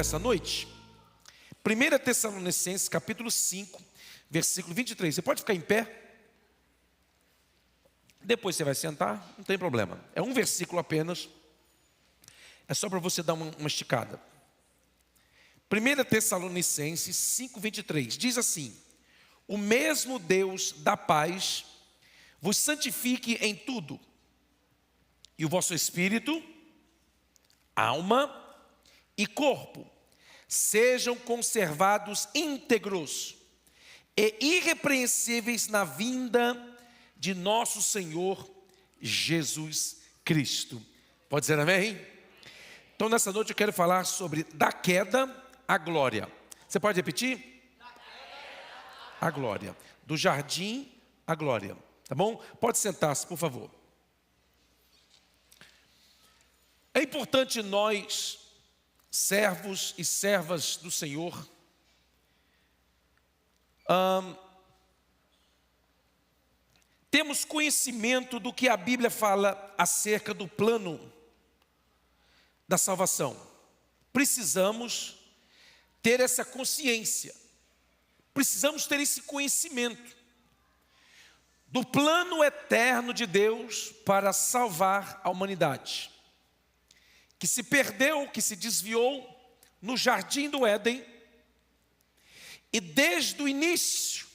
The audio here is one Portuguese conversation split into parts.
dessa noite? 1 Tessalonicenses, capítulo 5, versículo 23. Você pode ficar em pé? Depois você vai sentar, não tem problema. É um versículo apenas. É só para você dar uma esticada. 1 Tessalonicenses 5, 23. Diz assim: o mesmo Deus da paz vos santifique em tudo, e o vosso espírito, alma e corpo sejam conservados íntegros e irrepreensíveis na vinda de nosso Senhor Jesus Cristo. Pode dizer amém? Então nessa noite eu quero falar sobre da queda à glória. Você pode repetir? A glória. Do jardim à glória. Tá bom? Pode sentar-se, por favor. É importante nós, servos e servas do Senhor, temos conhecimento do que a Bíblia fala acerca do plano da salvação. Precisamos ter essa consciência, precisamos ter esse conhecimento do plano eterno de Deus para salvar a humanidade, que se perdeu, que se desviou no jardim do Éden, e desde o início,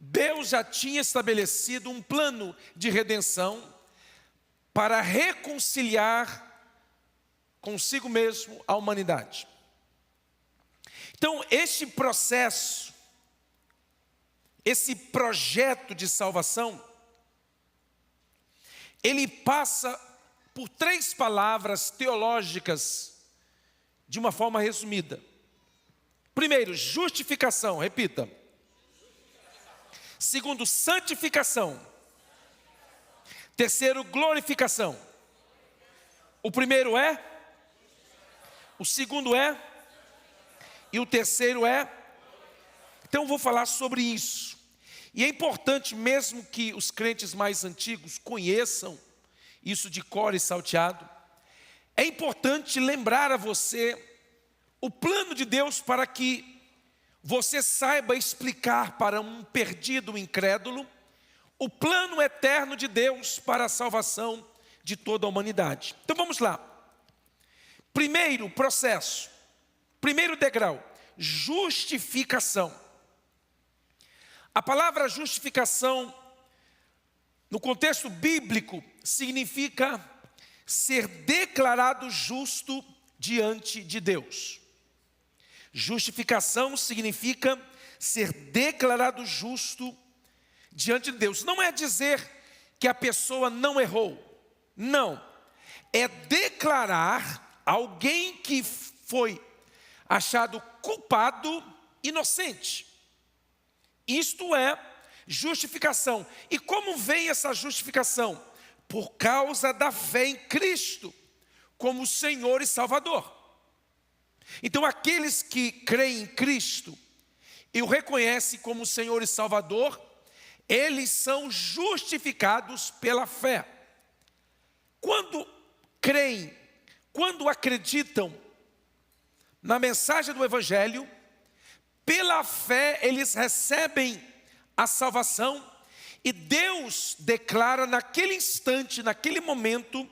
Deus já tinha estabelecido um plano de redenção para reconciliar consigo mesmo a humanidade. Então, este processo, esse projeto de salvação, ele passa por 3 palavras teológicas de uma forma resumida. Primeiro, justificação, repita. Segundo, santificação. Terceiro, glorificação. O primeiro é, o segundo é, e o terceiro é. Então eu vou falar sobre isso. E é importante mesmo que os crentes mais antigos conheçam isso de cor e salteado. É importante lembrar a você o plano de Deus para que você saiba explicar para um perdido, um incrédulo, o plano eterno de Deus para a salvação de toda a humanidade. Então vamos lá. Primeiro processo, primeiro degrau, justificação. A palavra justificação, no contexto bíblico, significa ser declarado justo diante de Deus. Justificação significa ser declarado justo diante de Deus. Não é dizer que a pessoa não errou. Não. É declarar alguém que foi achado culpado, inocente. Isto é justificação. E como vem essa justificação? Por causa da fé em Cristo, como Senhor e Salvador. Então aqueles que creem em Cristo e o reconhecem como Senhor e Salvador, eles são justificados pela fé. Quando creem, quando acreditam na mensagem do Evangelho, pela fé eles recebem a salvação e Deus declara naquele instante, naquele momento,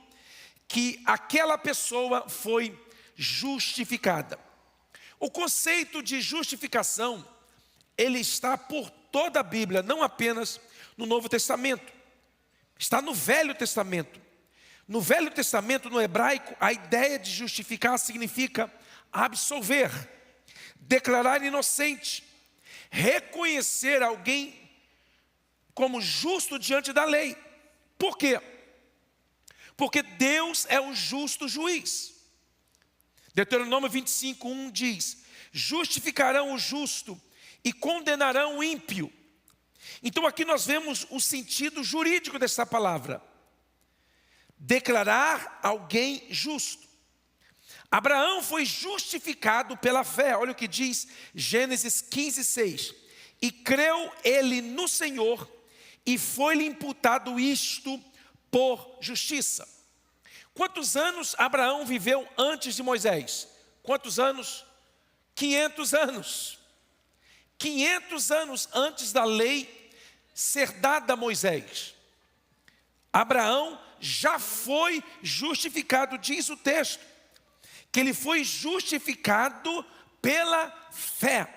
que aquela pessoa foi justificada. O conceito de justificação, ele está por toda a Bíblia, não apenas no Novo Testamento. Está no Velho Testamento. No Velho Testamento, no hebraico, a ideia de justificar significa absolver, declarar inocente, reconhecer alguém como justo diante da lei. Por quê? Porque Deus é o justo juiz. Deuteronômio 25:1 diz: justificarão o justo e condenarão o ímpio. Então aqui nós vemos o sentido jurídico dessa palavra. Declarar alguém justo. Abraão foi justificado pela fé. Olha o que diz Gênesis 15:6. E creu ele no Senhor, e foi-lhe imputado isto por justiça. Quantos anos Abraão viveu antes de Moisés? Quantos anos? 500 anos. 500 anos antes da lei ser dada a Moisés. Abraão já foi justificado, diz o texto, que ele foi justificado pela fé.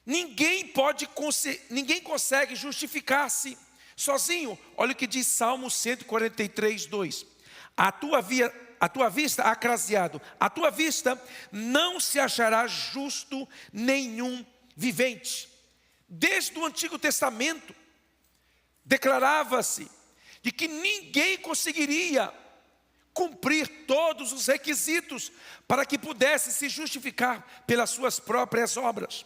Ninguém consegue justificar-se sozinho. Olha o que diz Salmo 143, 2. A tua vista, acraseado, a tua vista não se achará justo nenhum vivente. Desde o Antigo Testamento, declarava-se de que ninguém conseguiria cumprir todos os requisitos para que pudesse se justificar pelas suas próprias obras.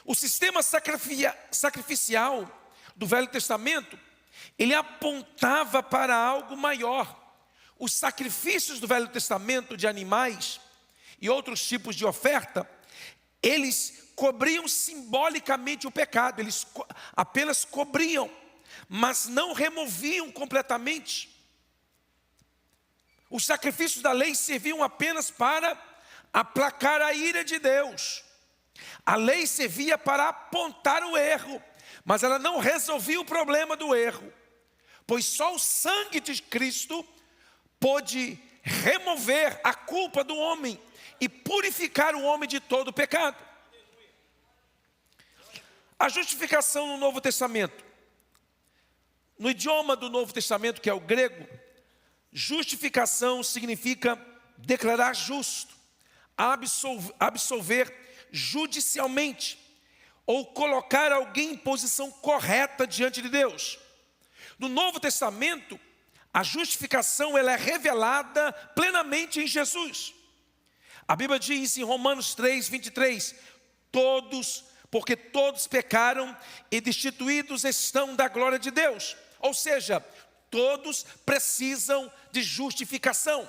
O sistema sacrificial do Velho Testamento, ele apontava para algo maior. Os sacrifícios do Velho Testamento de animais e outros tipos de oferta, eles cobriam simbolicamente o pecado, eles apenas cobriam, mas não removiam completamente. Os sacrifícios da lei serviam apenas para aplacar a ira de Deus. A lei servia para apontar o erro, mas ela não resolvia o problema do erro, pois só o sangue de Cristo pôde remover a culpa do homem e purificar o homem de todo o pecado. A justificação no Novo Testamento, no idioma do Novo Testamento, que é o grego, justificação significa declarar justo, absolver judicialmente, ou colocar alguém em posição correta diante de Deus. No Novo Testamento, a justificação ela é revelada plenamente em Jesus. A Bíblia diz em Romanos 3, 23, porque todos pecaram e destituídos estão da glória de Deus. Ou seja, todos precisam de justificação.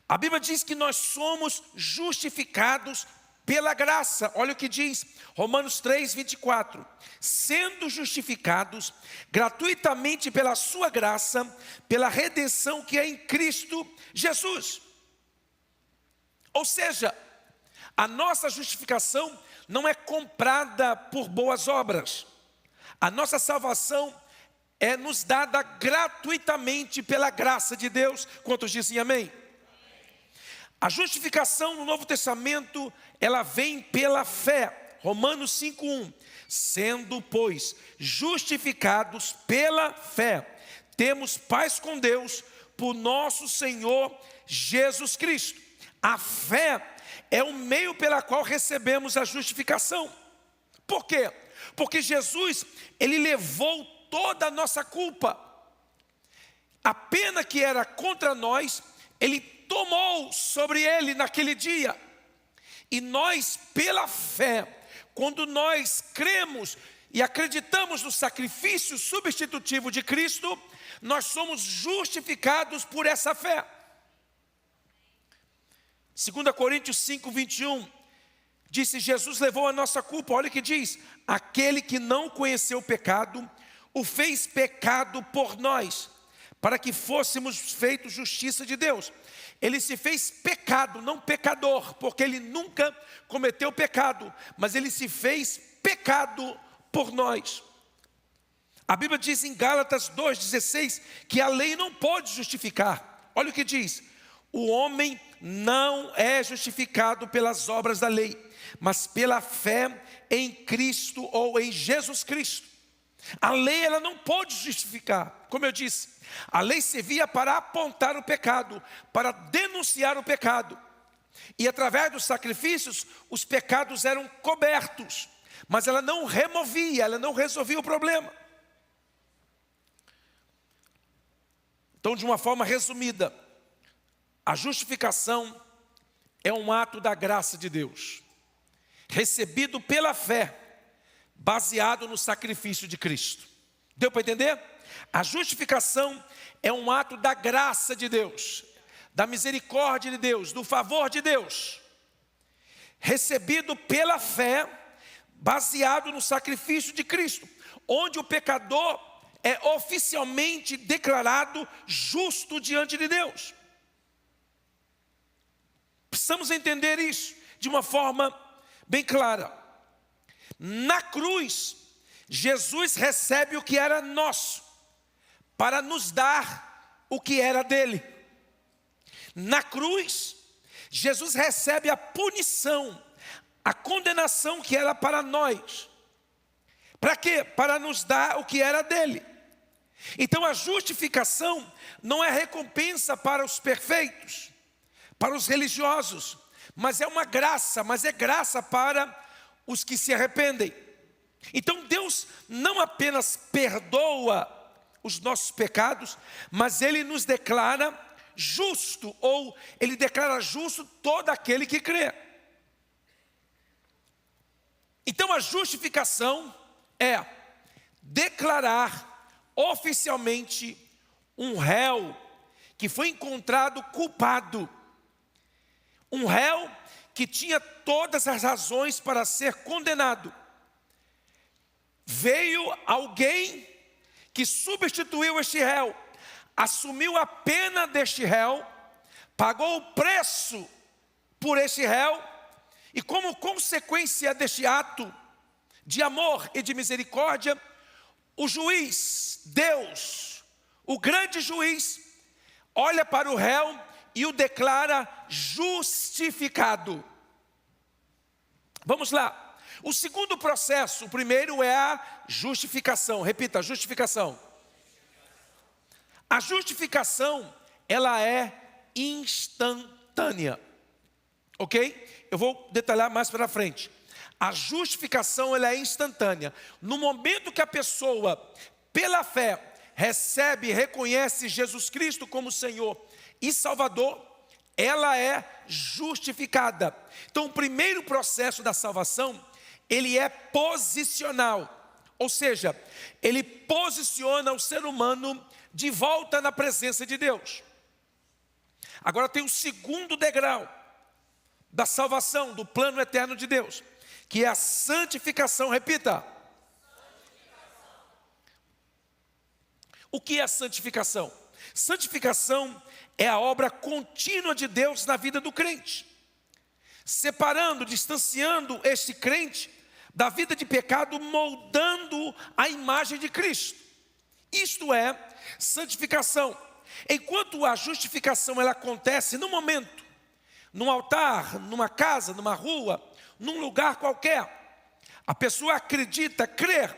A Bíblia diz que nós somos justificados pela graça. Olha o que diz Romanos 3, 24. Sendo justificados gratuitamente pela sua graça, pela redenção que é em Cristo Jesus. Ou seja, a nossa justificação não é comprada por boas obras. A nossa salvação é nos dada gratuitamente pela graça de Deus. Quantos dizem amém? A justificação no Novo Testamento, ela vem pela fé. Romanos 5:1. Sendo, pois, justificados pela fé, temos paz com Deus por nosso Senhor Jesus Cristo. A fé é o meio pela qual recebemos a justificação. Por quê? Porque Jesus, ele levou toda a nossa culpa. A pena que era contra nós, ele tomou sobre ele naquele dia. E nós, pela fé, quando nós cremos e acreditamos no sacrifício substitutivo de Cristo, nós somos justificados por essa fé. 2 Coríntios 5, 21, disse: Jesus levou a nossa culpa. Olha o que diz: aquele que não conheceu o pecado, o fez pecado por nós, para que fôssemos feitos justiça de Deus. Ele se fez pecado, não pecador, porque ele nunca cometeu pecado, mas ele se fez pecado por nós. A Bíblia diz em Gálatas 2,16 que a lei não pode justificar. Olha o que diz: o homem não é justificado pelas obras da lei, mas pela fé em Cristo ou em Jesus Cristo. A lei ela não pode justificar. Como eu disse, a lei servia para apontar o pecado, para denunciar o pecado. E através dos sacrifícios, os pecados eram cobertos, mas ela não removia, ela não resolvia o problema. Então, de uma forma resumida, a justificação é um ato da graça de Deus, recebido pela fé, baseado no sacrifício de Cristo. Deu para entender? A justificação é um ato da graça de Deus, da misericórdia de Deus, do favor de Deus, recebido pela fé, baseado no sacrifício de Cristo, onde o pecador é oficialmente declarado justo diante de Deus. Precisamos entender isso de uma forma bem clara. Na cruz, Jesus recebe o que era nosso, para nos dar o que era dele. Na cruz, Jesus recebe a punição, a condenação que era para nós. Para quê? Para nos dar o que era dele. Então a justificação não é recompensa para os perfeitos, para os religiosos, mas é uma graça, mas é graça para os que se arrependem. Então Deus não apenas perdoa os nossos pecados, mas Ele nos declara justo, ou Ele declara justo todo aquele que crê. Então a justificação é declarar oficialmente um réu que foi encontrado culpado, um réu que tinha todas as razões para ser condenado. Veio alguém que substituiu este réu, assumiu a pena deste réu, pagou o preço por este réu, e como consequência deste ato de amor e de misericórdia, o juiz, Deus, o grande juiz, olha para o réu e o declara justificado. Vamos lá. O segundo processo, o primeiro é a justificação. Repita, justificação. A justificação, ela é instantânea. Ok? Eu vou detalhar mais para frente. A justificação, ela é instantânea. No momento que a pessoa, pela fé, recebe e reconhece Jesus Cristo como Senhor e Salvador, ela é justificada. Então, o primeiro processo da salvação, ele é posicional. Ou seja, ele posiciona o ser humano de volta na presença de Deus. Agora tem o segundo degrau da salvação, do plano eterno de Deus, que é a santificação. Repita. O que é a santificação? Santificação é a obra contínua de Deus na vida do crente, separando, distanciando este crente da vida de pecado, moldando a imagem de Cristo. Isto é santificação. Enquanto a justificação ela acontece no momento, num altar, numa casa, numa rua, num lugar qualquer, a pessoa acredita, crê,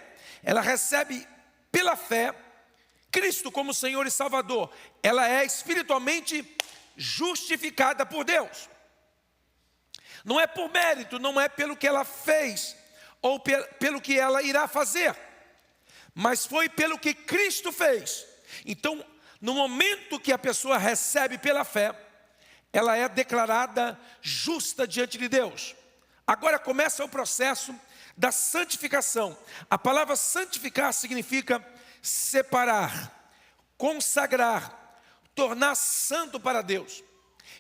ela recebe pela fé Cristo como Senhor e Salvador, ela é espiritualmente justificada por Deus. Não é por mérito, não é pelo que ela fez, ou pelo que ela irá fazer, mas foi pelo que Cristo fez. Então, no momento que a pessoa recebe pela fé, ela é declarada justa diante de Deus. Agora começa o processo da santificação. A palavra santificar significa separar, consagrar, tornar santo para Deus.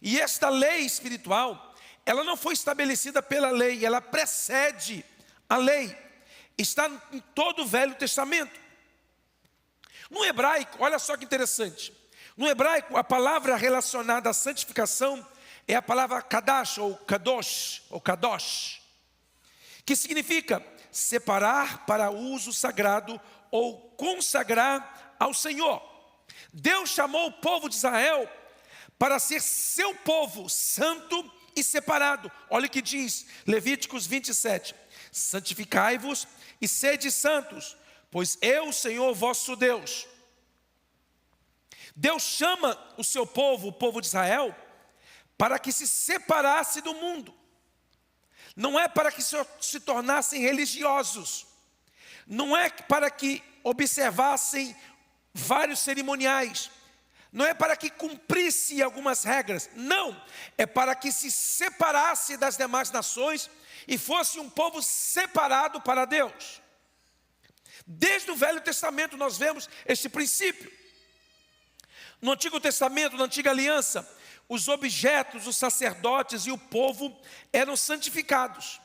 E esta lei espiritual, ela não foi estabelecida pela lei, ela precede a lei. Está em todo o Velho Testamento. No hebraico, olha só que interessante. No hebraico, a palavra relacionada à santificação é a palavra kadash, ou kadosh, que significa separar para uso sagrado ou consagrar ao Senhor. Deus chamou o povo de Israel para ser seu povo santo e separado. Olha o que diz Levíticos 27. Santificai-vos e sede santos, pois eu, Senhor vosso Deus. Deus chama o seu povo, o povo de Israel, para que se separasse do mundo. Não é para que se tornassem religiosos. Não é para que observassem vários cerimoniais. Não é para que cumprisse algumas regras. Não, é para que se separasse das demais nações e fosse um povo separado para Deus. Desde o Velho Testamento nós vemos este princípio. No Antigo Testamento, na Antiga Aliança, os objetos, os sacerdotes e o povo eram santificados.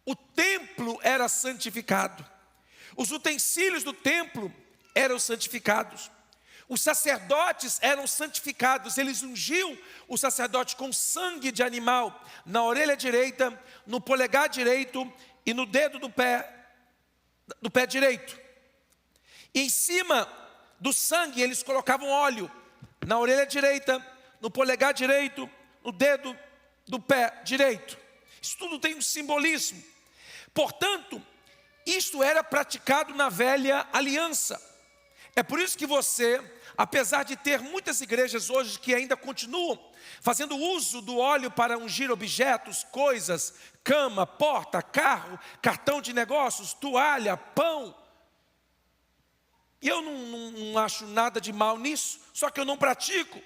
O templo era santificado. Os utensílios do templo eram santificados. Os sacerdotes eram santificados, eles ungiam o sacerdote com sangue de animal na orelha direita, no polegar direito e no dedo do pé direito. E em cima do sangue eles colocavam óleo na orelha direita, no polegar direito, no dedo do pé direito. Isso tudo tem um simbolismo. Portanto, isto era praticado na velha aliança. É por isso que você, apesar de ter muitas igrejas hoje que ainda continuam fazendo uso do óleo para ungir objetos, coisas, cama, porta, carro, cartão de negócios, toalha, pão. E eu não acho nada de mal nisso, só que eu não pratico.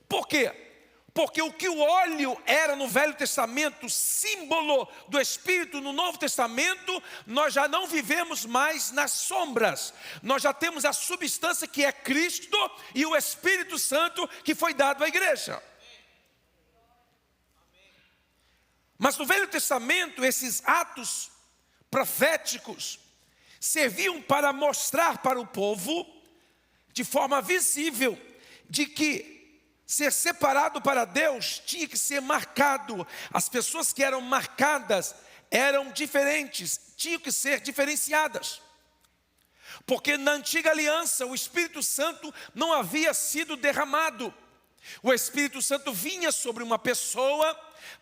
Por quê? Porque o que o óleo era no Velho Testamento, símbolo do Espírito no Novo Testamento, nós já não vivemos mais nas sombras. Nós já temos a substância que é Cristo e o Espírito Santo que foi dado à igreja. Mas no Velho Testamento, esses atos proféticos serviam para mostrar para o povo, de forma visível, de que ser separado para Deus tinha que ser marcado. As pessoas que eram marcadas eram diferentes, tinham que ser diferenciadas. Porque na antiga aliança o Espírito Santo não havia sido derramado. O Espírito Santo vinha sobre uma pessoa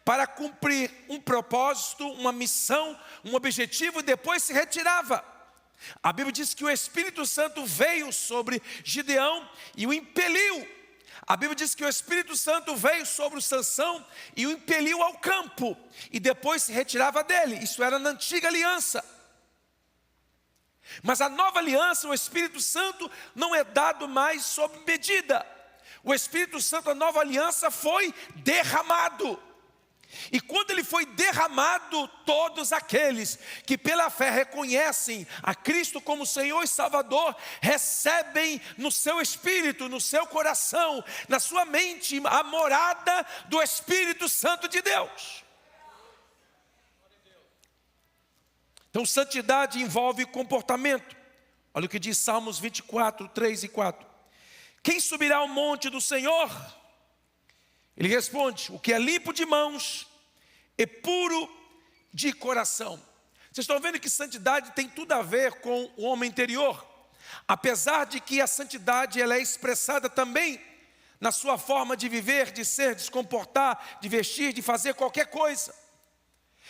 para cumprir um propósito, uma missão, um objetivo e depois se retirava. A Bíblia diz que o Espírito Santo veio sobre Gideão e o impeliu. A Bíblia diz que o Espírito Santo veio sobre o Sansão e o impeliu ao campo, e depois se retirava dele. Isso era na antiga aliança. Mas a nova aliança, o Espírito Santo não é dado mais sob medida. O Espírito Santo, a nova aliança, foi derramado. E quando ele foi derramado, todos aqueles que pela fé reconhecem a Cristo como Senhor e Salvador, recebem no seu espírito, no seu coração, na sua mente, a morada do Espírito Santo de Deus. Então, santidade envolve comportamento. Olha o que diz Salmos 24, 3 e 4. Quem subirá ao monte do Senhor? Ele responde: o que é limpo de mãos e puro de coração. Vocês estão vendo que santidade tem tudo a ver com o homem interior. Apesar de que a santidade ela é expressada também na sua forma de viver, de ser, de se comportar, de vestir, de fazer qualquer coisa.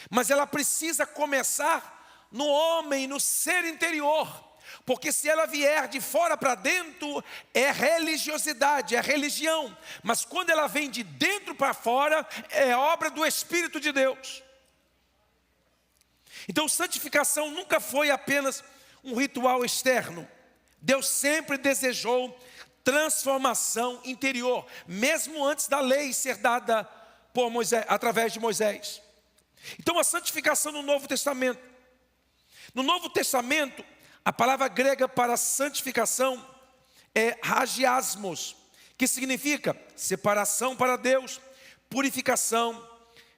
Mas ela precisa começar no homem, no ser interior. Porque se ela vier de fora para dentro, é religiosidade, é religião. Mas quando ela vem de dentro para fora, é obra do Espírito de Deus. Então, santificação nunca foi apenas um ritual externo. Deus sempre desejou transformação interior, mesmo antes da lei ser dada por Moisés, através de Moisés. Então, a santificação no Novo Testamento. No Novo Testamento, a palavra grega para santificação é hagiasmos, que significa separação para Deus, purificação,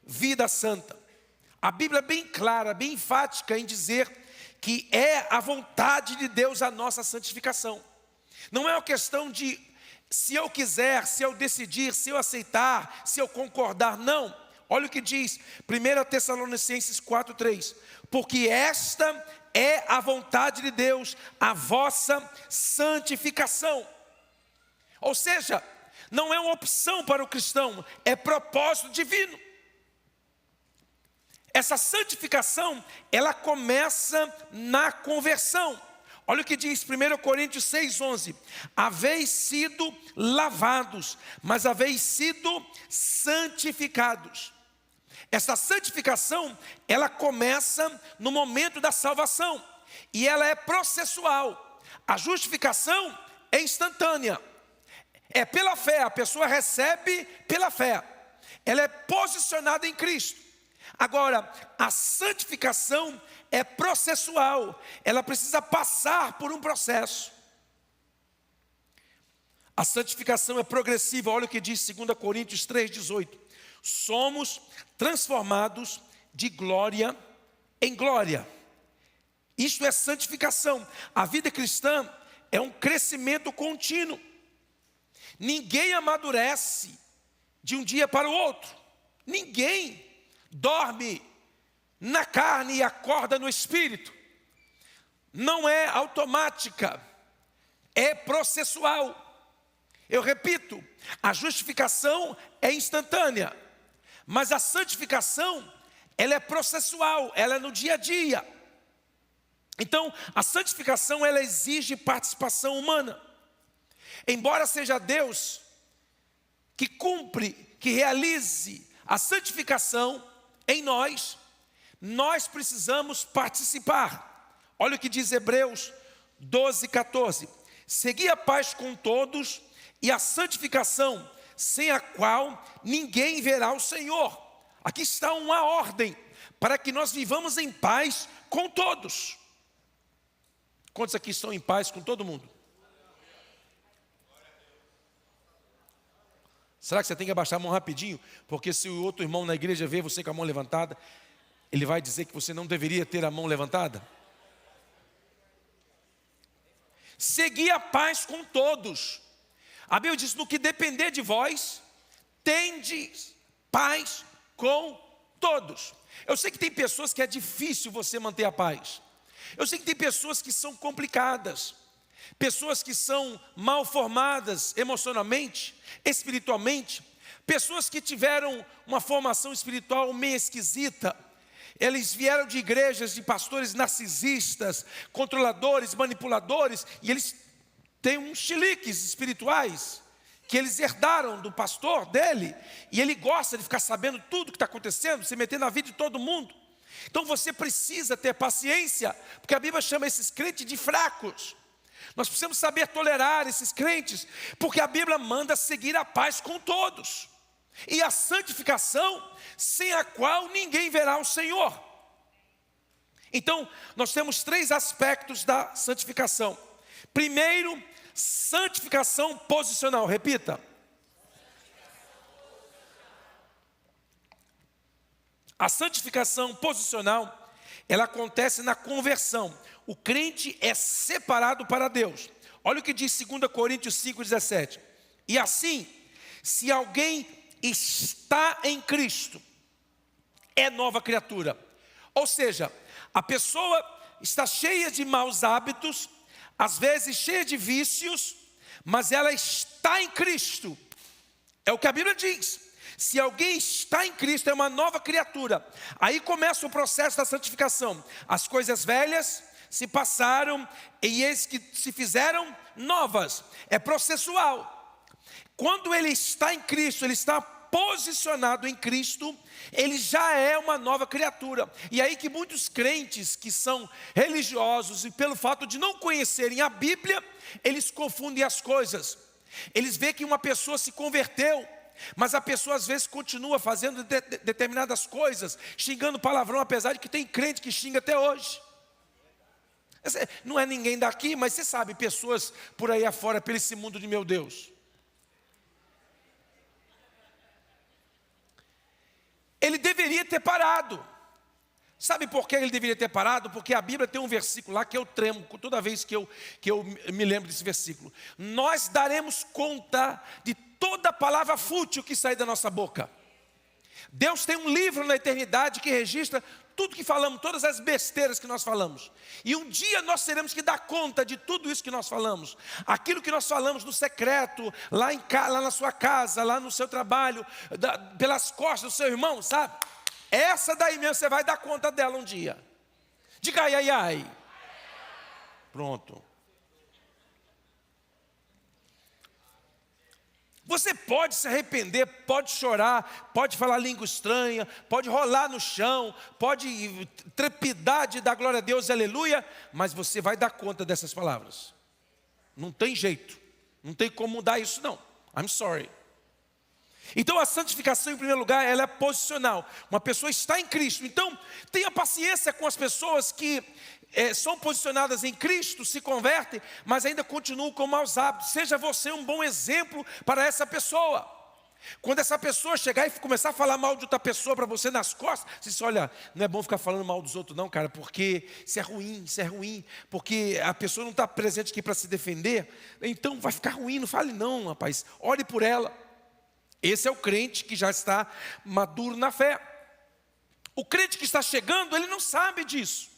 vida santa. A Bíblia é bem clara, bem enfática em dizer que é a vontade de Deus a nossa santificação. Não é uma questão de se eu quiser, se eu decidir, se eu aceitar, se eu concordar, não. Olha o que diz 1 Tessalonicenses 4:3. Porque esta é a vontade de Deus, a vossa santificação. Ou seja, não é uma opção para o cristão, é propósito divino. Essa santificação, ela começa na conversão. Olha o que diz 1 Coríntios 6:11. Haveis sido lavados, mas haveis sido santificados. Essa santificação, ela começa no momento da salvação. E ela é processual. A justificação é instantânea. É pela fé, a pessoa recebe pela fé. Ela é posicionada em Cristo. Agora, a santificação é processual. Ela precisa passar por um processo. A santificação é progressiva. Olha o que diz 2 Coríntios 3:18. Somos transformados de glória em glória. Isto é santificação. A vida cristã é um crescimento contínuo. Ninguém amadurece de um dia para o outro. Ninguém dorme na carne e acorda no espírito. Não é automática, é processual. Eu repito, a justificação é instantânea, mas a santificação, ela é processual, ela é no dia a dia. Então, a santificação, ela exige participação humana. Embora seja Deus que cumpre, que realize a santificação em nós, nós precisamos participar. Olha o que diz Hebreus 12:14. Segui a paz com todos e a santificação, sem a qual ninguém verá o Senhor. Aqui está uma ordem para que nós vivamos em paz com todos. Quantos aqui estão em paz com todo mundo? Será que você tem que abaixar a mão rapidinho? Porque se o outro irmão na igreja ver você com a mão levantada, ele vai dizer que você não deveria ter a mão levantada? Segui a paz com todos. A Bíblia diz, no que depender de vós, tendes paz com todos. Eu sei que tem pessoas que é difícil você manter a paz. Eu sei que tem pessoas que são complicadas. Pessoas que são mal formadas emocionalmente, espiritualmente. Pessoas que tiveram uma formação espiritual meio esquisita. Eles vieram de igrejas de pastores narcisistas, controladores, manipuladores, e eles têm uns chiliques espirituais que eles herdaram do pastor dele, e ele gosta de ficar sabendo tudo o que está acontecendo, se meter na vida de todo mundo. Então você precisa ter paciência, porque a Bíblia chama esses crentes de fracos. Nós precisamos saber tolerar esses crentes, porque a Bíblia manda seguir a paz com todos. E a santificação, sem a qual ninguém verá o Senhor. Então, nós temos 3 aspectos da santificação. Primeiro, santificação posicional. Repita. A santificação posicional, ela acontece na conversão. O crente é separado para Deus. Olha o que diz 2 Coríntios 5,17. E assim, se alguém está em Cristo, é nova criatura. Ou seja, a pessoa está cheia de maus hábitos, às vezes cheia de vícios, mas ela está em Cristo. É o que a Bíblia diz. Se alguém está em Cristo, é uma nova criatura. Aí começa o processo da santificação. As coisas velhas se passaram e eis que se fizeram novas. É processual. Quando ele está em Cristo, ele está posicionado em Cristo, ele já é uma nova criatura. E aí que muitos crentes que são religiosos e pelo fato de não conhecerem a Bíblia, eles confundem as coisas. Eles veem que uma pessoa se converteu, mas a pessoa às vezes continua fazendo determinadas coisas, xingando palavrão, apesar de que tem crente que xinga até hoje. Não é ninguém daqui, mas você sabe, pessoas por aí afora, pelo esse mundo de meu Deus. Ele deveria ter parado. Sabe por que ele deveria ter parado? Porque a Bíblia tem um versículo lá que eu tremo toda vez que eu me lembro desse versículo. Nós daremos conta de toda palavra fútil que sai da nossa boca. Deus tem um livro na eternidade que registra tudo que falamos, todas as besteiras que nós falamos. E um dia nós teremos que dar conta de tudo isso que nós falamos. Aquilo que nós falamos no secreto, lá na sua casa, lá no seu trabalho, pelas costas do seu irmão, sabe? Essa daí mesmo você vai dar conta dela um dia. Diga ai, ai, ai. Pronto. Você pode se arrepender, pode chorar, pode falar língua estranha, pode rolar no chão, pode trepidar de dar glória a Deus, aleluia, mas você vai dar conta dessas palavras. Não tem jeito, não tem como mudar isso não. I'm sorry. Então a santificação, em primeiro lugar, ela é posicional. Uma pessoa está em Cristo. Então tenha paciência com as pessoas que são posicionadas em Cristo, se convertem, mas ainda continuam com maus hábitos. Seja você um bom exemplo para essa pessoa. Quando essa pessoa chegar e começar a falar mal de outra pessoa para você nas costas, você diz, olha, não é bom ficar falando mal dos outros não, cara, porque isso é ruim, porque a pessoa não está presente aqui para se defender, então vai ficar ruim, não fale não, rapaz, ore por ela. Esse é o crente que já está maduro na fé. O crente que está chegando, ele não sabe disso.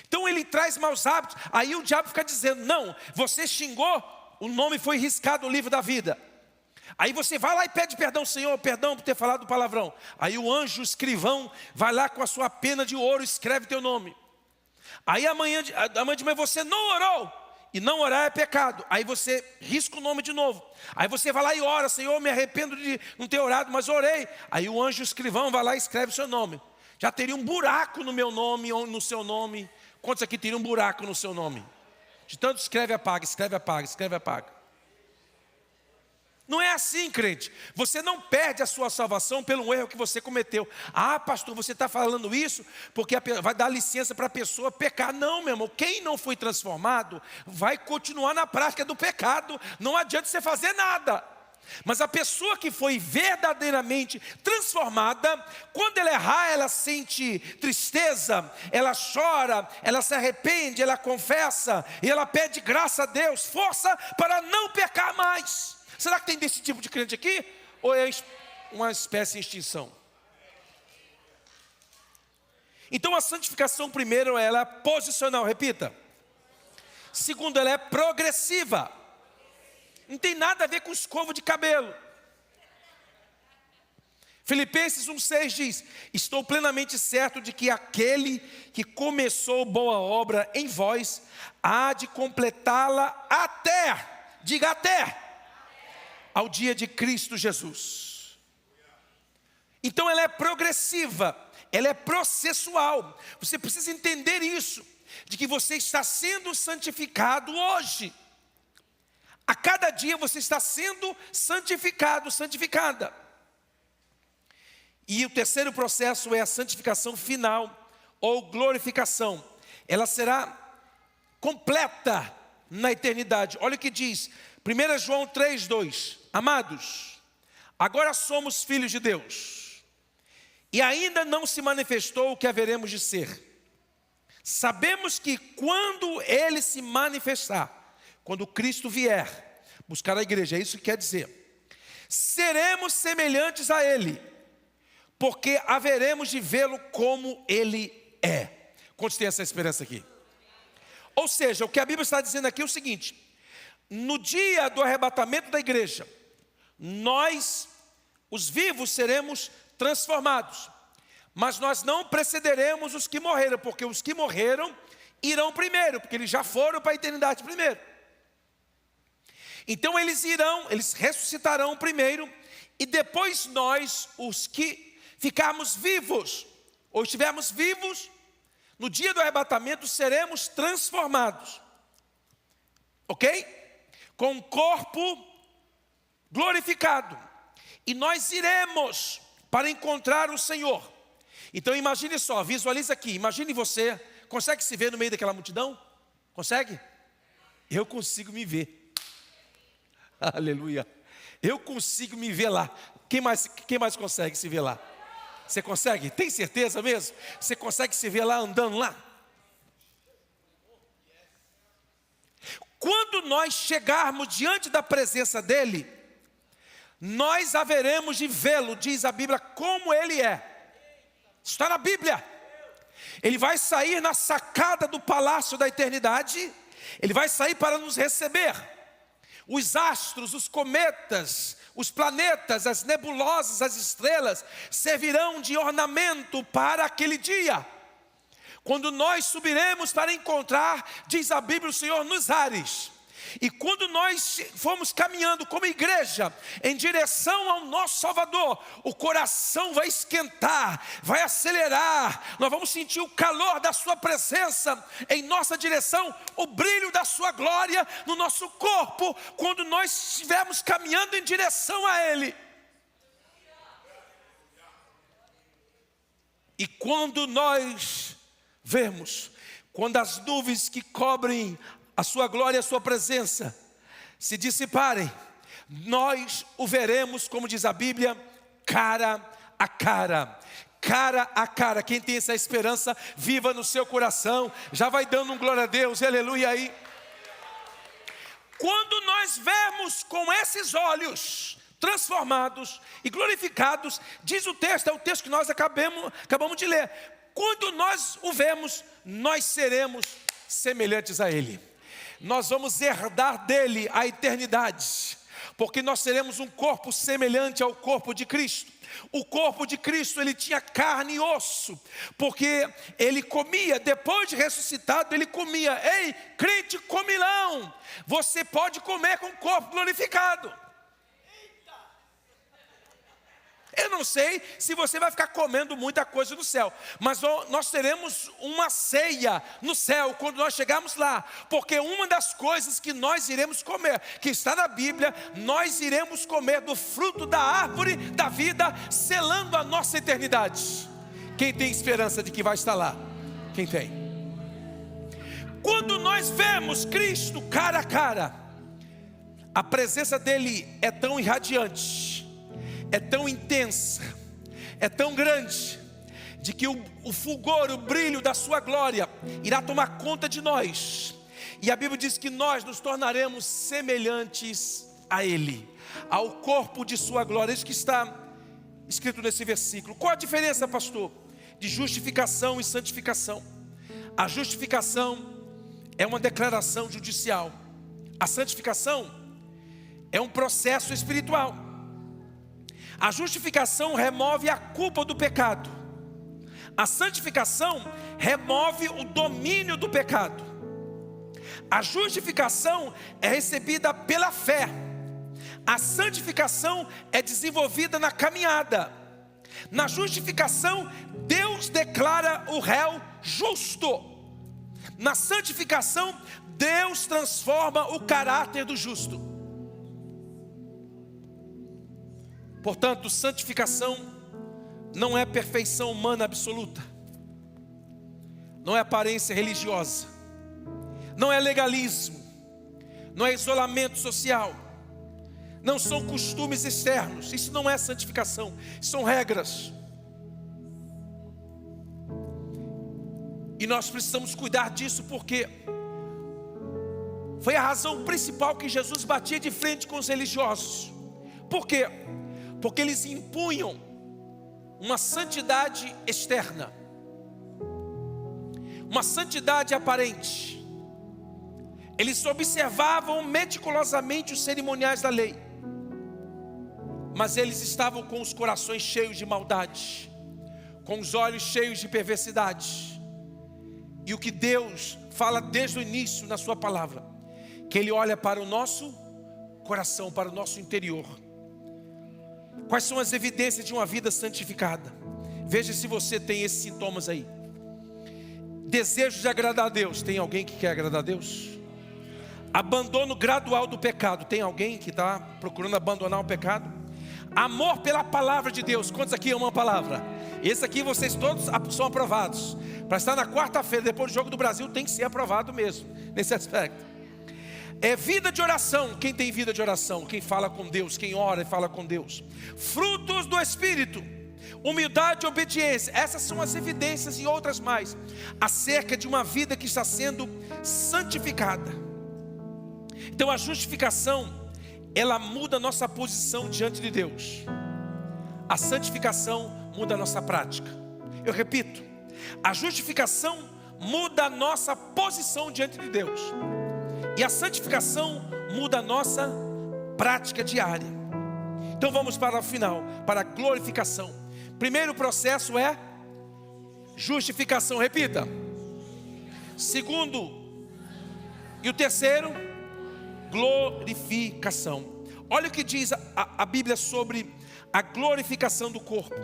Então ele traz maus hábitos, aí o diabo fica dizendo, não, você xingou, o nome foi riscado no livro da vida. Aí você vai lá e pede perdão, Senhor, perdão por ter falado palavrão. Aí o anjo escrivão vai lá com a sua pena de ouro, escreve teu nome. Aí amanhã de manhã você não orou, e não orar é pecado. Aí você risca o nome de novo. Aí você vai lá e ora, Senhor, me arrependo de não ter orado, mas orei. Aí o anjo escrivão vai lá e escreve o seu nome. Já teria um buraco no meu nome ou no seu nome. Quantos aqui teriam um buraco no seu nome? De tanto escreve, apaga, escreve, apaga, escreve, apaga. Não é assim, crente. Você não perde a sua salvação pelo erro que você cometeu. Ah, pastor, você está falando isso porque vai dar licença para a pessoa pecar. Não, meu irmão, quem não foi transformado vai continuar na prática do pecado. Não adianta você fazer nada. Mas a pessoa que foi verdadeiramente transformada, quando ela errar, ela sente tristeza, ela chora, ela se arrepende, ela confessa e ela pede graça a Deus, força para não pecar mais. Será que tem desse tipo de crente aqui? Ou é uma espécie em extinção? Então a santificação, primeiro, ela é posicional, repita. Segundo, ela é progressiva. Não tem nada a ver com escova de cabelo. Filipenses 1,6 diz, estou plenamente certo de que aquele que começou boa obra em vós, há de completá-la até, diga até, ao dia de Cristo Jesus. Então ela é progressiva, ela é processual. Você precisa entender isso, de que você está sendo santificado hoje. A cada dia você está sendo santificado, santificada. E o terceiro processo é a santificação final, ou glorificação. Ela será completa na eternidade. Olha o que diz, 1 João 3,2. Amados, agora somos filhos de Deus, e ainda não se manifestou o que haveremos de ser. Sabemos que quando Ele se manifestar, quando Cristo vier buscar a igreja, é isso que quer dizer, seremos semelhantes a Ele, porque haveremos de vê-lo como Ele é. Quantos têm essa esperança aqui? Ou seja, o que a Bíblia está dizendo aqui é o seguinte, no dia do arrebatamento da igreja, nós, os vivos, seremos transformados, mas nós não precederemos os que morreram, porque os que morreram irão primeiro, porque eles já foram para a eternidade primeiro. Então eles ressuscitarão primeiro, e depois nós, os que ficarmos vivos, ou estivermos vivos, no dia do arrebatamento seremos transformados, ok? Com um corpo glorificado, e nós iremos para encontrar o Senhor. Então imagine só, visualize aqui, imagine você, consegue se ver no meio daquela multidão? Consegue? Eu consigo me ver. Aleluia. Eu consigo me ver lá. Quem mais consegue se ver lá? Você consegue? Tem certeza mesmo? Você consegue se ver lá andando lá? Quando nós chegarmos diante da presença dEle, nós haveremos de vê-lo, diz a Bíblia, como Ele é. Está na Bíblia. Ele vai sair na sacada do palácio da eternidade, Ele vai sair para nos receber. Os astros, os cometas, os planetas, as nebulosas, as estrelas, servirão de ornamento para aquele dia. Quando nós subiremos para encontrar, diz a Bíblia, o Senhor nos ares. E quando nós formos caminhando como igreja em direção ao nosso Salvador, o coração vai esquentar, vai acelerar, nós vamos sentir o calor da sua presença em nossa direção, o brilho da sua glória no nosso corpo, quando nós estivermos caminhando em direção a Ele. E quando nós vemos, quando as nuvens que cobrem a sua glória e a sua presença se dissiparem, nós o veremos, como diz a Bíblia, cara a cara. Cara a cara. Quem tem essa esperança, viva no seu coração. Já vai dando um glória a Deus, aleluia aí. Quando nós vemos com esses olhos transformados e glorificados, diz o texto, é o texto que nós acabamos de ler. Quando nós o vemos, nós seremos semelhantes a Ele. Nós vamos herdar dele a eternidade, porque nós teremos um corpo semelhante ao corpo de Cristo. O corpo de Cristo, ele tinha carne e osso, porque ele comia, depois de ressuscitado, ele comia. Ei, crente comilão, você pode comer com o corpo glorificado. Eu não sei se você vai ficar comendo muita coisa no céu, mas nós teremos uma ceia no céu quando nós chegarmos lá, porque uma das coisas que nós iremos comer, que está na Bíblia, nós iremos comer do fruto da árvore da vida, selando a nossa eternidade. Quem tem esperança de que vai estar lá? Quem tem? Quando nós vemos Cristo cara a cara, a presença dele é tão irradiante, é tão intensa, é tão grande, de que o fulgor, o brilho da sua glória irá tomar conta de nós. E a Bíblia diz que nós nos tornaremos semelhantes a Ele, ao corpo de sua glória. Isso que está escrito nesse versículo. Qual a diferença, pastor, de justificação e santificação? A justificação é uma declaração judicial. A santificação é um processo espiritual. A justificação remove a culpa do pecado. A santificação remove o domínio do pecado. A justificação é recebida pela fé. A santificação é desenvolvida na caminhada. Na justificação, Deus declara o réu justo. Na santificação, Deus transforma o caráter do justo. Portanto, santificação não é perfeição humana absoluta, não é aparência religiosa, não é legalismo, não é isolamento social, não são costumes externos. Isso não é santificação, são regras. E nós precisamos cuidar disso, porque foi a razão principal que Jesus batia de frente com os religiosos. Por quê? Porque eles impunham uma santidade externa, uma santidade aparente. Eles observavam meticulosamente os cerimoniais da lei, mas eles estavam com os corações cheios de maldade, com os olhos cheios de perversidade. E o que Deus fala desde o início na sua palavra, que Ele olha para o nosso coração, para o nosso interior. Quais são as evidências de uma vida santificada? Veja se você tem esses sintomas aí. Desejo de agradar a Deus. Tem alguém que quer agradar a Deus? Abandono gradual do pecado. Tem alguém que está procurando abandonar o pecado? Amor pela palavra de Deus. Quantos aqui amam a palavra? Esse aqui vocês todos são aprovados. Para estar na quarta-feira, depois do Jogo do Brasil, tem que ser aprovado mesmo, nesse aspecto. É vida de oração. Quem tem vida de oração? Quem fala com Deus, quem ora e fala com Deus. Frutos do Espírito, humildade e obediência. Essas são as evidências e outras mais, acerca de uma vida que está sendo santificada. Então a justificação, ela muda a nossa posição diante de Deus. A santificação muda a nossa prática. Eu repito, a justificação muda a nossa posição diante de Deus. E a santificação muda a nossa prática diária. Então vamos para o final, para a glorificação. Primeiro processo é justificação, repita. Segundo, e o terceiro, glorificação. Olha o que diz a Bíblia sobre a glorificação do corpo.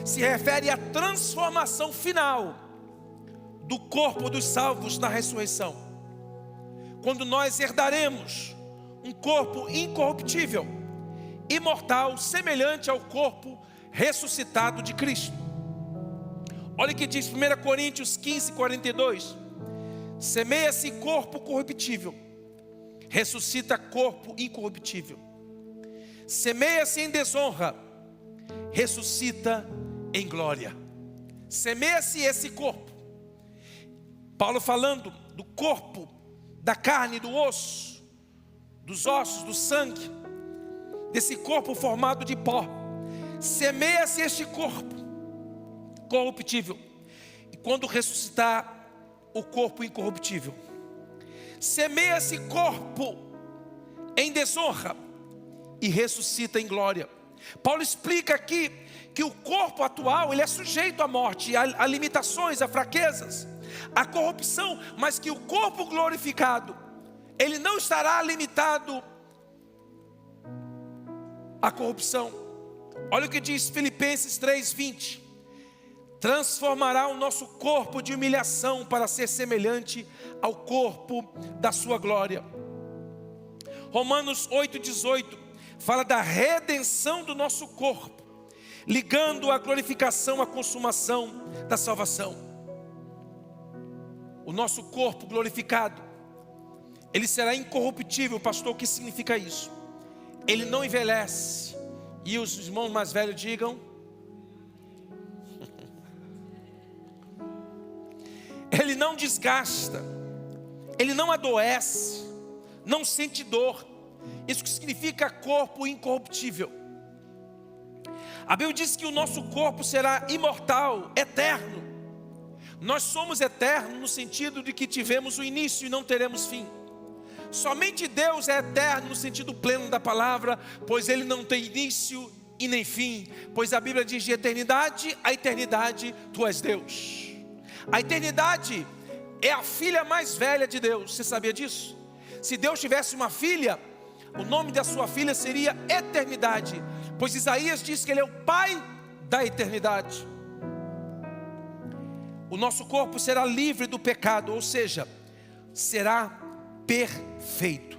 Se refere à transformação final do corpo dos salvos na ressurreição. Quando nós herdaremos um corpo incorruptível, imortal, semelhante ao corpo ressuscitado de Cristo. Olha o que diz 1 Coríntios 15, 42. Semeia-se corpo corruptível, ressuscita corpo incorruptível. semeia-se em desonra, ressuscita em glória. Semeia-se esse corpo. Paulo falando do corpo, da carne, do osso, dos ossos, do sangue, desse corpo formado de pó. Semeia-se este corpo corruptível, e quando ressuscitar, o corpo incorruptível. Semeia-se corpo em desonra e ressuscita em glória. Paulo explica aqui que o corpo atual ele é sujeito à morte, a limitações, a fraquezas, a corrupção, mas que o corpo glorificado ele não estará limitado à corrupção. Olha o que diz Filipenses 3:20: transformará o nosso corpo de humilhação para ser semelhante ao corpo da sua glória. Romanos 8:18 fala da redenção do nosso corpo, ligando a glorificação à consumação da salvação. O nosso corpo glorificado, ele será incorruptível. Pastor, o que significa isso? Ele não envelhece. E os irmãos mais velhos digam: ele não desgasta, ele não adoece, não sente dor. Isso que significa corpo incorruptível. A Bíblia diz que o nosso corpo será imortal, eterno. Nós somos eternos no sentido de que tivemos o início e não teremos fim. Somente Deus é eterno no sentido pleno da palavra, pois Ele não tem início e nem fim. Pois a Bíblia diz: de eternidade a eternidade, Tu és Deus. A eternidade é a filha mais velha de Deus. Você sabia disso? Se Deus tivesse uma filha, o nome da sua filha seria Eternidade, pois Isaías diz que Ele é o Pai da eternidade. O nosso corpo será livre do pecado, ou seja, será perfeito.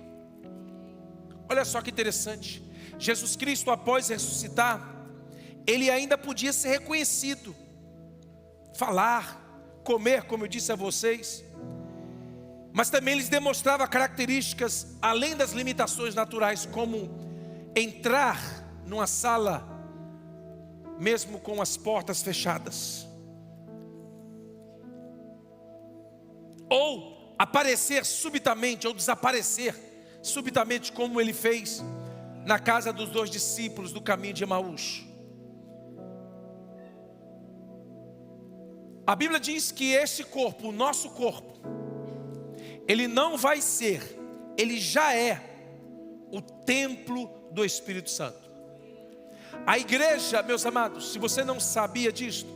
Olha só que interessante. Jesus Cristo, após ressuscitar, Ele ainda podia ser reconhecido, falar, comer, como eu disse a vocês, mas também Ele demonstrava características além das limitações naturais, como entrar numa sala mesmo com as portas fechadas, ou aparecer subitamente, ou desaparecer subitamente, como Ele fez na casa dos 2 discípulos do caminho de Emaús. A Bíblia diz que este corpo, o nosso corpo, ele não vai ser, ele já é o templo do Espírito Santo. A igreja, meus amados, se você não sabia disto,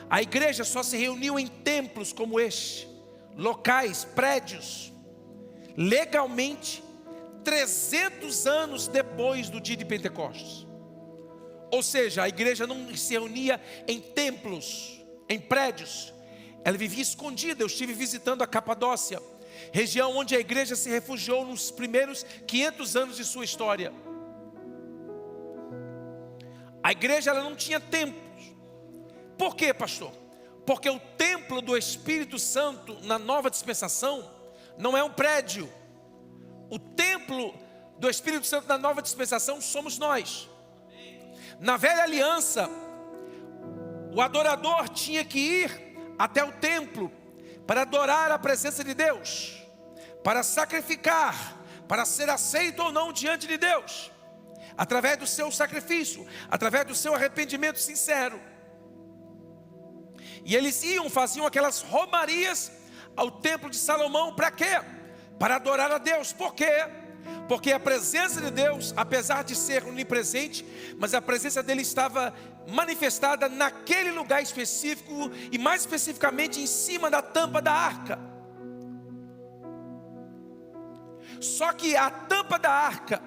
a igreja só se reuniu em templos como este, locais, prédios, legalmente, 300 anos depois do dia de Pentecostes. Ou seja, a igreja não se reunia em templos, em prédios, ela vivia escondida. Eu estive visitando a Capadócia, região onde a igreja se refugiou nos primeiros 500 anos de sua história. A igreja ela não tinha templos. Por quê, pastor? Porque o templo do Espírito Santo na nova dispensação não é um prédio. O templo do Espírito Santo na nova dispensação somos nós. Na velha aliança, o adorador tinha que ir até o templo para adorar a presença de Deus, para sacrificar, para ser aceito ou não diante de Deus, através do seu sacrifício, através do seu arrependimento sincero. E eles faziam aquelas romarias ao templo de Salomão, para quê? Para adorar a Deus. Por quê? Porque a presença de Deus, apesar de ser onipresente, mas a presença dele estava manifestada naquele lugar específico, e mais especificamente em cima da tampa da arca. Só que a tampa da arca,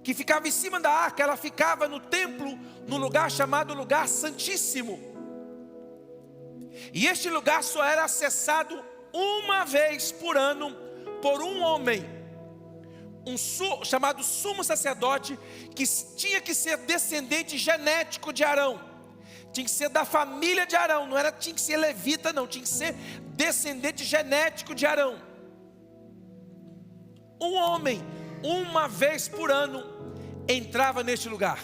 que ficava em cima da arca, ela ficava no templo, no lugar chamado lugar santíssimo. E este lugar só era acessado uma vez por ano por um homem, chamado sumo sacerdote, que tinha que ser descendente genético de Arão. Tinha que ser da família de Arão, tinha que ser levita não, tinha que ser descendente genético de Arão. Um homem, uma vez por ano, entrava neste lugar.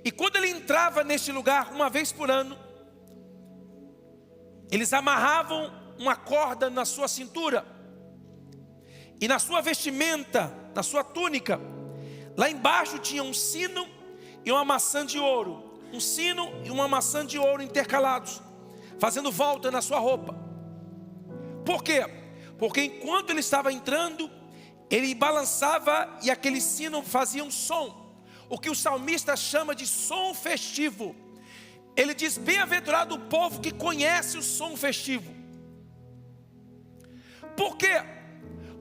E quando ele entrava neste lugar, uma vez por ano, eles amarravam uma corda na sua cintura, e na sua vestimenta, na sua túnica, lá embaixo tinha um sino e uma maçã de ouro. Um sino e uma maçã de ouro intercalados, fazendo volta na sua roupa. Por quê? Porque enquanto ele estava entrando, ele balançava e aquele sino fazia um som, o que o salmista chama de som festivo. Ele diz: bem-aventurado o povo que conhece o som festivo. Por quê?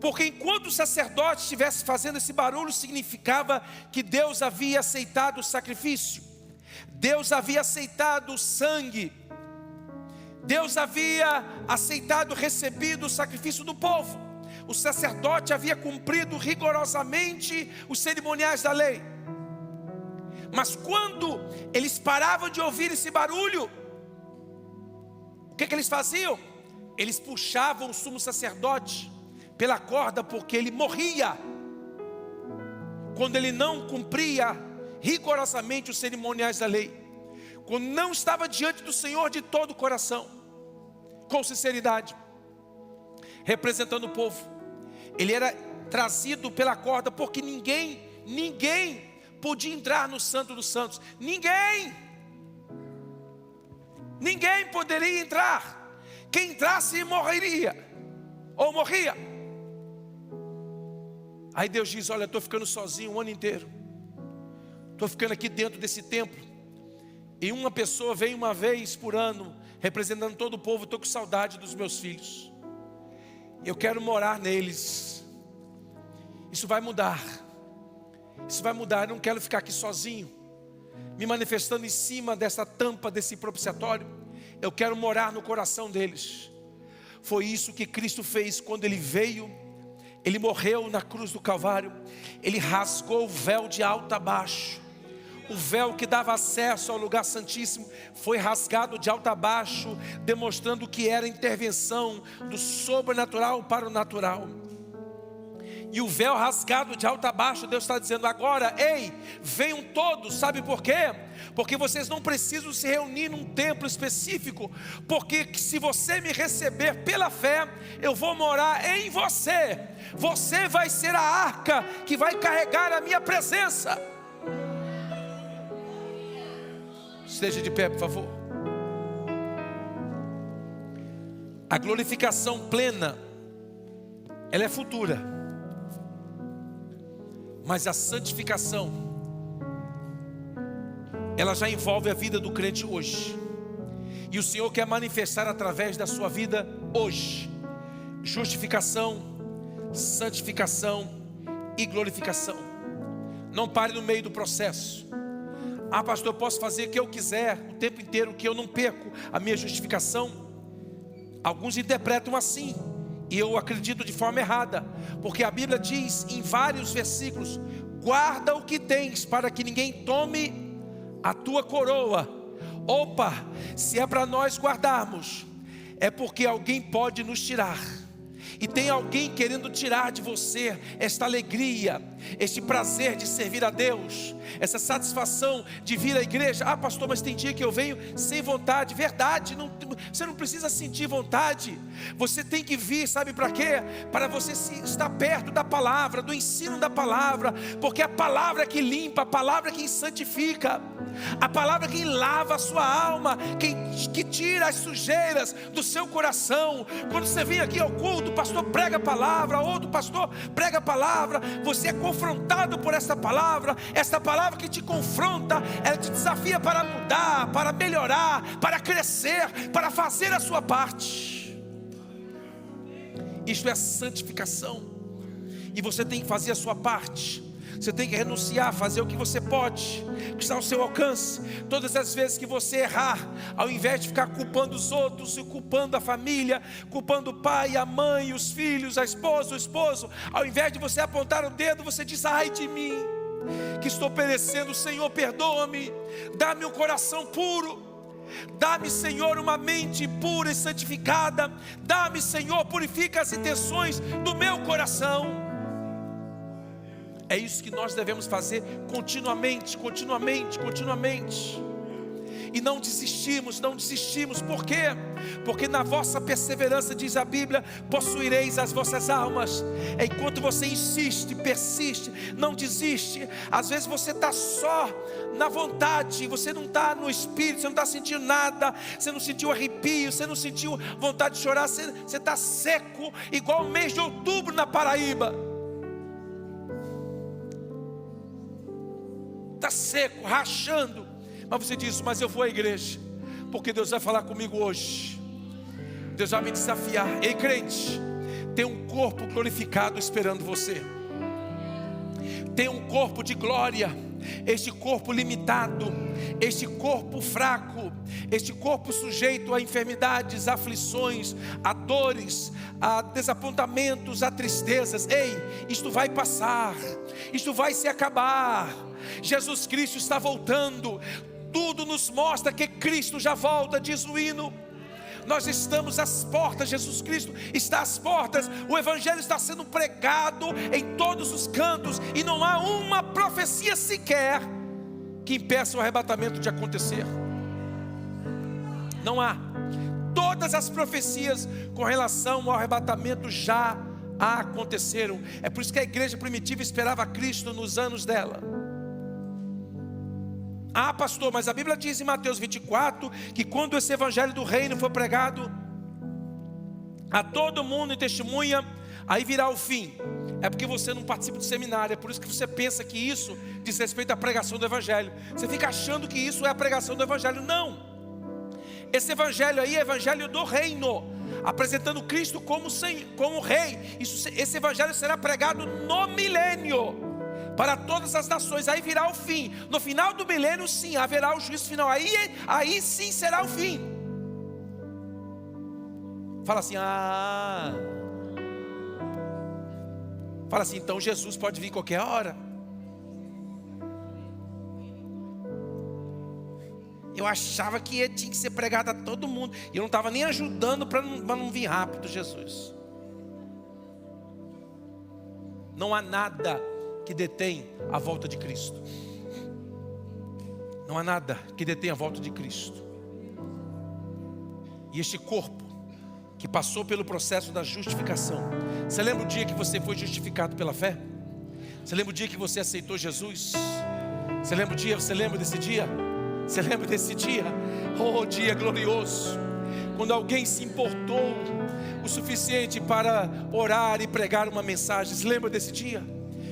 Porque enquanto o sacerdote estivesse fazendo esse barulho, significava que Deus havia aceitado o sacrifício, Deus havia aceitado o sangue, Deus havia aceitado, recebido o sacrifício do povo. O sacerdote havia cumprido rigorosamente os cerimoniais da lei. Mas quando eles paravam de ouvir esse barulho, o que eles faziam? Eles puxavam o sumo sacerdote pela corda, porque ele morria quando ele não cumpria rigorosamente os cerimoniais da lei, quando não estava diante do Senhor de todo o coração, com sinceridade, representando o povo. Ele era trazido pela corda, porque ninguém podia entrar no Santo dos Santos. Ninguém poderia entrar. Quem entrasse morreria, ou morria. Aí Deus diz: olha, estou ficando sozinho o ano inteiro, estou ficando aqui dentro desse templo, e uma pessoa vem uma vez por ano, representando todo o povo. Estou com saudade dos meus filhos, eu quero morar neles. Isso vai mudar, eu não quero ficar aqui sozinho, me manifestando em cima dessa tampa, desse propiciatório. Eu quero morar no coração deles. Foi isso que Cristo fez quando Ele veio. Ele morreu na cruz do Calvário. Ele rasgou o véu de alto a baixo. O véu que dava acesso ao lugar santíssimo foi rasgado de alto a baixo, demonstrando que era a intervenção do sobrenatural para o natural. E o véu rasgado de alto a baixo, Deus está dizendo agora: ei, venham todos. Sabe por quê? Porque vocês não precisam se reunir num templo específico, porque se você me receber pela fé, eu vou morar em você. Você vai ser a arca que vai carregar a minha presença. Esteja de pé, por favor. A glorificação plena, ela é futura, mas a santificação, ela já envolve a vida do crente hoje. E o Senhor quer manifestar através da sua vida hoje justificação, santificação e glorificação. Não pare no meio do processo. Ah, pastor, eu posso fazer o que eu quiser o tempo inteiro, que eu não perco a minha justificação. Alguns interpretam assim, e eu acredito de forma errada, porque a Bíblia diz em vários versículos: guarda o que tens, para que ninguém tome a tua coroa. Opa, se é para nós guardarmos, é porque alguém pode nos tirar. E tem alguém querendo tirar de você esta alegria, este prazer de servir a Deus, essa satisfação de vir à igreja. Ah, pastor, mas tem dia que eu venho sem vontade. Verdade, você não precisa sentir vontade. Você tem que vir, sabe para quê? Para você estar perto da palavra, do ensino da palavra, porque a palavra que limpa, a palavra que santifica, a palavra que lava a sua alma, que tira as sujeiras do seu coração. Quando você vem aqui ao culto, o pastor prega a palavra, outro pastor prega a palavra, você é confrontado por esta palavra que te confronta, ela te desafia para mudar, para melhorar, para crescer, para fazer a sua parte. Isto é santificação, e você tem que fazer a sua parte. Você tem que renunciar, fazer o que você pode, que está ao seu alcance. Todas as vezes que você errar, ao invés de ficar culpando os outros, culpando a família, culpando o pai, a mãe, os filhos, a esposa, o esposo, ao invés de você apontar o dedo, você diz: ai de mim, que estou perecendo. Senhor, perdoa-me, dá-me um coração puro, dá-me, Senhor, uma mente pura e santificada, dá-me, Senhor, purifica as intenções do meu coração. É isso que nós devemos fazer continuamente, continuamente, continuamente. E não desistimos, não desistimos. Por quê? Porque na vossa perseverança, diz a Bíblia, possuireis as vossas almas. Enquanto você insiste, persiste, não desiste. Às vezes você está só na vontade, você não está no espírito, você não está sentindo nada, você não sentiu arrepio, você não sentiu vontade de chorar, você está seco, igual o mês de outubro na Paraíba. Está seco, rachando. Mas você diz, mas eu vou à igreja, porque Deus vai falar comigo hoje. Deus vai me desafiar. Ei, crente, tem um corpo glorificado esperando você. Tem um corpo de glória. Este corpo limitado, este corpo fraco, este corpo sujeito a enfermidades, a aflições, a dores, a desapontamentos, a tristezas. Ei, isto vai passar, isto vai se acabar. Jesus Cristo está voltando. Tudo nos mostra que Cristo já volta, diz o hino. Nós estamos às portas, Jesus Cristo está às portas. O Evangelho está sendo pregado em todos os cantos, e não há uma profecia sequer que impeça o arrebatamento de acontecer. Não há. Todas as profecias com relação ao arrebatamento já aconteceram. É por isso que a igreja primitiva esperava Cristo nos anos dela. Ah, pastor, mas a Bíblia diz em Mateus 24 que quando esse evangelho do reino for pregado a todo mundo e testemunha, aí virá o fim. É porque você não participa do seminário, é por isso que você pensa que isso diz respeito à pregação do evangelho. Você fica achando que isso é a pregação do evangelho. Não. Esse evangelho aí é evangelho do reino, apresentando Cristo como rei. Esse evangelho será pregado no milênio, para todas as nações. Aí virá o fim. No final do milênio, sim, haverá o juízo final. Aí sim será o fim. Fala assim, Fala assim, então Jesus pode vir qualquer hora. Eu achava que tinha que ser pregado a todo mundo, e eu não estava nem ajudando para não vir rápido, Jesus. Não há nada que detém a volta de Cristo. Não há nada que detém a volta de Cristo. E este corpo que passou pelo processo da justificação. Você lembra o dia que você foi justificado pela fé? Você lembra o dia que você aceitou Jesus? Você lembra o dia? Você lembra desse dia? Você lembra desse dia? Oh, dia glorioso! Quando alguém se importou o suficiente para orar e pregar uma mensagem. Você lembra desse dia?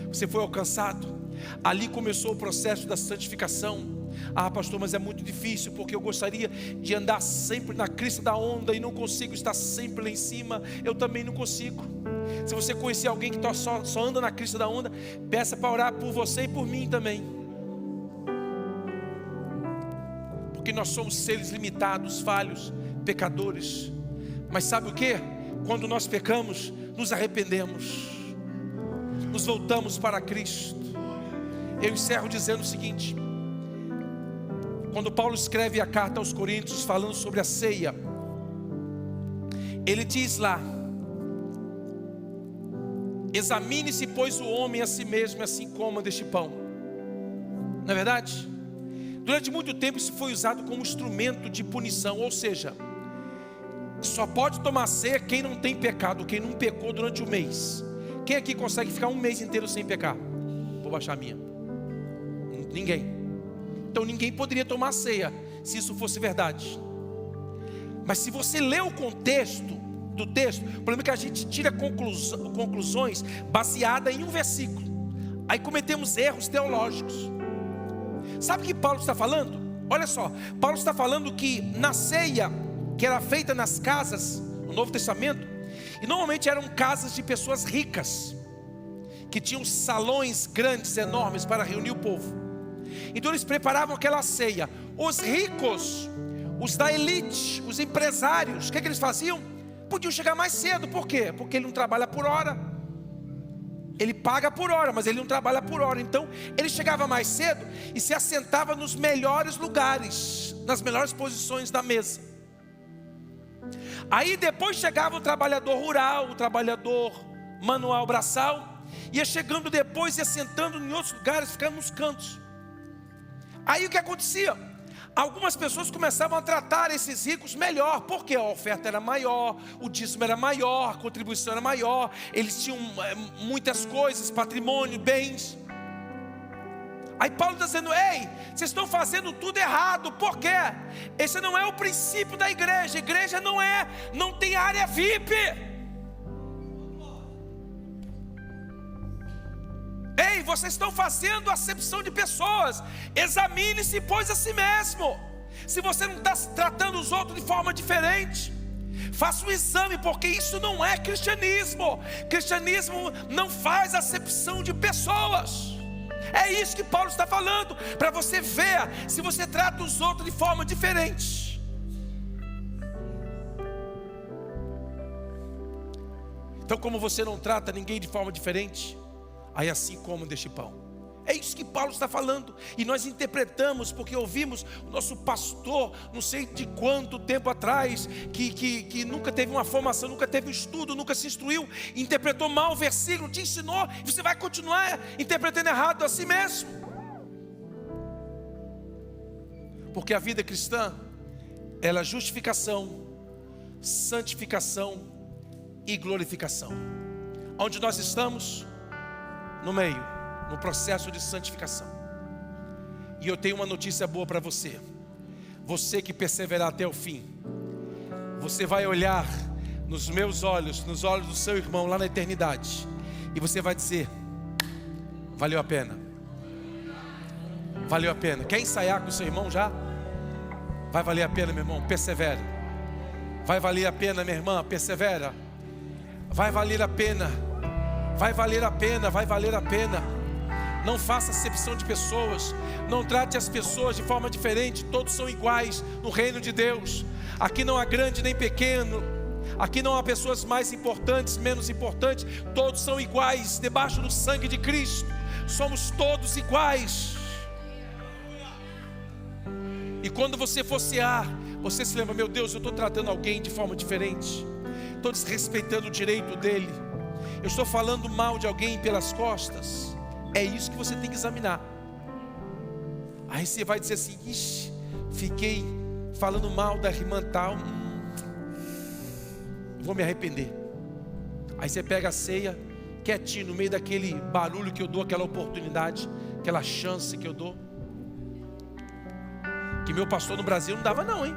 Você foi alcançado. Ali começou o processo da santificação. Ah, pastor, mas é muito difícil, porque eu gostaria de andar sempre na crista da onda e não consigo estar sempre lá em cima. Eu também não consigo. Se você conhecer alguém que só anda na crista da onda, peça para orar por você e por mim também. Porque nós somos seres limitados, falhos, pecadores. Mas sabe o que? Quando nós pecamos, nos arrependemos, nos voltamos para Cristo. Eu encerro dizendo o seguinte: quando Paulo escreve a carta aos Coríntios falando sobre a ceia, ele diz lá: examine-se, pois, o homem a si mesmo, e assim coma deste pão. Não é verdade? Durante muito tempo isso foi usado como instrumento de punição, ou seja, só pode tomar ceia quem não tem pecado, quem não pecou durante o mês. Quem aqui consegue ficar um mês inteiro sem pecar? Vou baixar a minha. Ninguém. Então ninguém poderia tomar ceia se isso fosse verdade. Mas se você lê o contexto do texto, o problema é que a gente tira conclusões baseadas em um versículo. Aí cometemos erros teológicos. Sabe o que Paulo está falando? Olha só, Paulo está falando que na ceia que era feita nas casas, no Novo Testamento, e normalmente eram casas de pessoas ricas, que tinham salões grandes, enormes, para reunir o povo. Então eles preparavam aquela ceia. Os ricos, os da elite, os empresários, o que eles faziam? Podiam chegar mais cedo. Por quê? Porque ele não trabalha por hora. Ele paga por hora, mas ele não trabalha por hora. Então ele chegava mais cedo e se assentava nos melhores lugares, nas melhores posições da mesa. Aí depois chegava o trabalhador rural, o trabalhador manual braçal, ia chegando depois, ia sentando em outros lugares, ficando nos cantos. Aí o que acontecia? Algumas pessoas começavam a tratar esses ricos melhor, porque a oferta era maior, o dízimo era maior, a contribuição era maior, eles tinham muitas coisas, patrimônio, bens. Aí Paulo está dizendo: ei, vocês estão fazendo tudo errado. Por quê? Esse não é o princípio da igreja. A igreja não tem área VIP. Ei, vocês estão fazendo acepção de pessoas. Examine-se, pois, a si mesmo. Se você não está tratando os outros de forma diferente, faça um exame, porque isso não é cristianismo. Cristianismo não faz acepção de pessoas. É isso que Paulo está falando, para você ver se você trata os outros de forma diferente. Então, como você não trata ninguém de forma diferente, aí assim como deste pão. É isso que Paulo está falando. E nós interpretamos, porque ouvimos o nosso pastor, não sei de quanto tempo atrás, que nunca teve uma formação, nunca teve um estudo, nunca se instruiu, interpretou mal o versículo, te ensinou, e você vai continuar interpretando errado a si mesmo. Porque a vida cristã, ela é justificação, santificação e glorificação. Onde nós estamos? No meio, no processo de santificação. E eu tenho uma notícia boa para você. Você que perseverar até o fim, você vai olhar nos meus olhos, nos olhos do seu irmão lá na eternidade, e você vai dizer: valeu a pena. Valeu a pena. Quer ensaiar com o seu irmão já? Vai valer a pena, meu irmão, persevera. Vai valer a pena, minha irmã, persevera. Vai valer a pena. Vai valer a pena, vai valer a pena. Não faça acepção de pessoas. Não trate as pessoas de forma diferente. Todos são iguais no reino de Deus. Aqui não há grande nem pequeno. Aqui não há pessoas mais importantes, menos importantes. Todos são iguais debaixo do sangue de Cristo. Somos todos iguais. E quando você for cear, você se lembra: meu Deus, eu estou tratando alguém de forma diferente. Estou desrespeitando o direito dele. Eu estou falando mal de alguém pelas costas. É isso que você tem que examinar. Aí você vai dizer assim: ixi, fiquei falando mal da irmã tal, vou me arrepender. Aí você pega a ceia, quietinho, no meio daquele barulho que eu dou, aquela oportunidade, aquela chance que eu dou. Que meu pastor no Brasil não dava não, hein?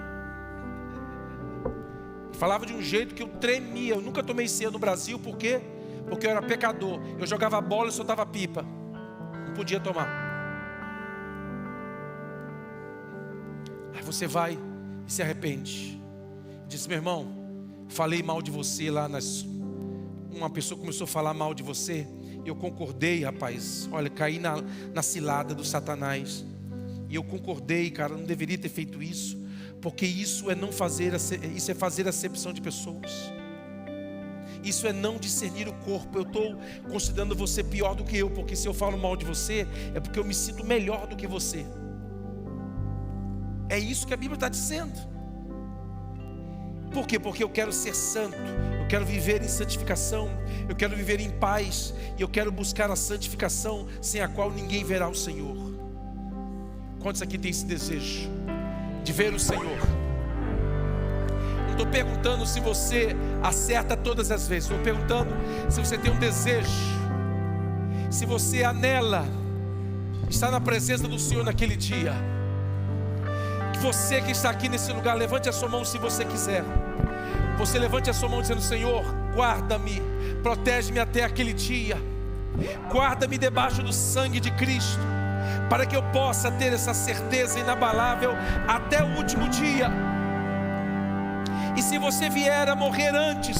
Falava de um jeito que eu tremia. Eu nunca tomei ceia no Brasil, por quê? Porque eu era pecador. Eu jogava bola e soltava pipa. Não podia tomar. Aí você vai e se arrepende. Diz: meu irmão, falei mal de você lá uma pessoa começou a falar mal de você. Eu concordei, rapaz. Olha, caí na cilada do Satanás. E eu concordei, cara, não deveria ter feito isso. Porque isso é não fazer, isso é fazer acepção de pessoas. Isso é não discernir o corpo. Eu estou considerando você pior do que eu, porque se eu falo mal de você, é porque eu me sinto melhor do que você. É isso que a Bíblia está dizendo. Por quê? Porque eu quero ser santo, eu quero viver em santificação, eu quero viver em paz, e eu quero buscar a santificação, sem a qual ninguém verá o Senhor. Quantos aqui tem esse desejo de ver o Senhor? Não estou perguntando se você acerta todas as vezes. Estou perguntando se você tem um desejo, se você anela estar na presença do Senhor naquele dia. Que você que está aqui nesse lugar, levante a sua mão se você quiser. Você levante a sua mão dizendo: Senhor, guarda-me, protege-me até aquele dia. Guarda-me debaixo do sangue de Cristo, para que eu possa ter essa certeza inabalável até o último dia. E se você vier a morrer antes,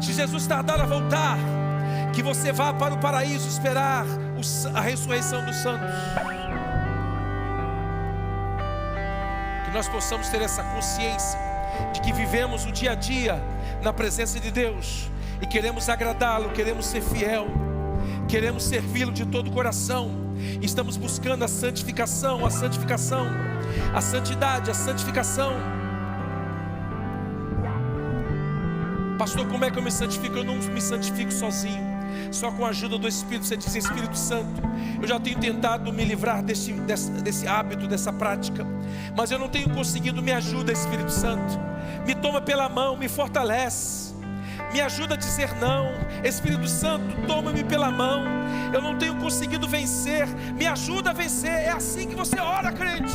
se Jesus tardar a voltar, que você vá para o paraíso esperar a ressurreição dos santos. Que nós possamos ter essa consciência de que vivemos o dia a dia na presença de Deus e queremos agradá-lo, queremos ser fiel, queremos servi-lo de todo o coração. Estamos buscando a santificação, a santidade, a santificação. Pastor, como é que eu me santifico? Eu não me santifico sozinho. Só com a ajuda do Espírito, você diz: Espírito Santo, eu já tenho tentado me livrar desse hábito, dessa prática, mas eu não tenho conseguido. Me ajuda, Espírito Santo. Me toma pela mão, me fortalece, me ajuda a dizer não. Espírito Santo, toma-me pela mão. Eu não tenho conseguido vencer, me ajuda a vencer. É assim que você ora, crente.